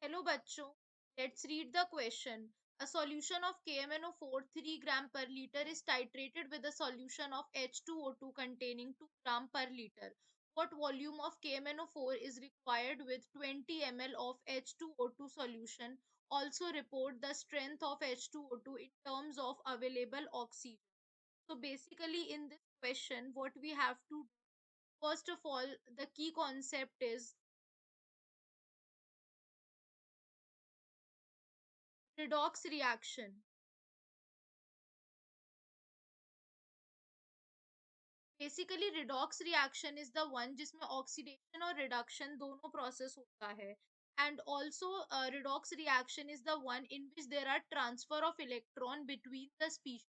Hello बच्चों, let's read the question. A solution of KMnO4 3 gram per liter is titrated with a solution of H2O2 containing 2 gram per liter. What volume of KMnO4 is required with 20 ml of H2O2 solution? Also report the strength of H2O2 in terms of available oxygen. So basically in this question, what we have to do, first of all, the key concept is redox reaction. Basically redox reaction is the one जिसमें oxidation और reduction दोनों process होता है and also redox reaction is the one in which there are transfer of electron between the species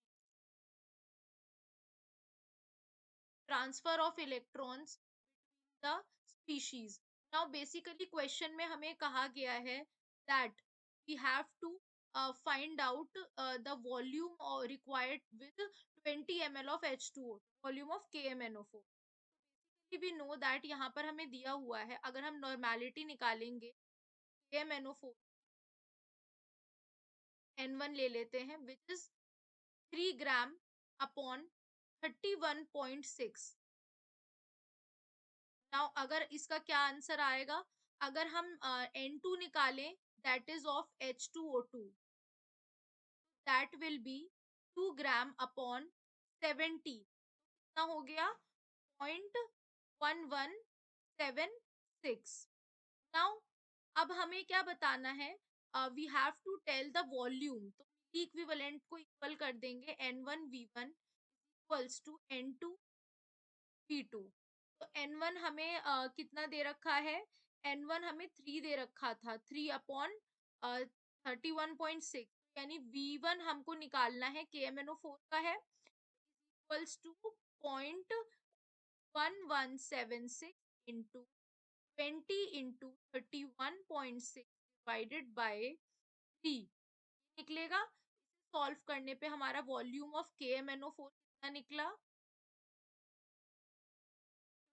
transfer of electrons the species now basically question में हमें कहा गया है that we have to find out the volume required with 20 ml of H2O, volume of KMnO4. भी know that यहाँ पर हमें दिया हुआ है अगर हम नॉर्मेलिटी निकालेंगे KMnO4 N1 ले लेते हैं which is 3 gram upon 31.6. Now अगर इसका क्या आंसर आएगा अगर हम N2 निकालें that is of H2O2 that will be 2 gram upon 70. कितना हो गया 0.1176. नाउ अब हमें क्या बताना है we have to tell the volume तो इक्विवेलेंट को इक्वल कर देंगे N1 V1 equals to N2 V2. तो N1 हमें कितना दे रखा है N1 हमें 3 दे रखा था 3/31.6 यानी V1 हमको निकालना है KMnO4 का है equals to 0.1176 into 20 into 31.6 divided by 3 निकलेगा. इसे सॉल्व करने पे हमारा वॉल्यूम ऑफ KMnO4 कितना निकला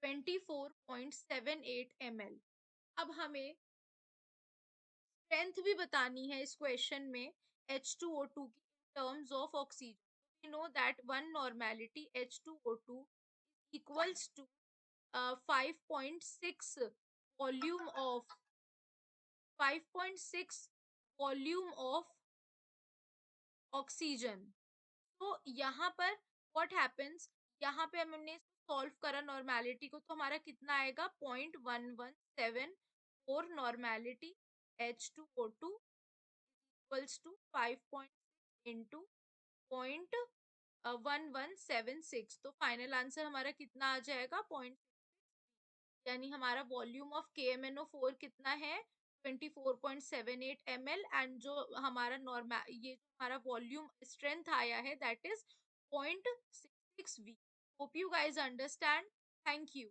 24.78 ml. अब हमें स्ट्रेंथ भी बतानी है इस क्वेश्चन में H2O2 की terms of oxygen. we know that one normality H2O2 equals to 5.6 volume of 5.6 volume of oxygen. तो यहाँ पर व्हाट हैपेंस यहाँ पे हमने सॉल्व करा नॉर्मेलिटी को तो हमारा कितना आएगा 0.1174 normality H2O2 equals to 5.6 into 0.1176. तो फाइनल आंसर हमारा कितना आ जाएगा 0.66. यानी हमारा वॉल्यूम ऑफ KMnO4 कितना है 24.78 ml एंड जो हमारा नॉर्मल ये जो हमारा वॉल्यूम स्ट्रेंथ आया है that is 0.66 V. Hope you guys understand. Thank you.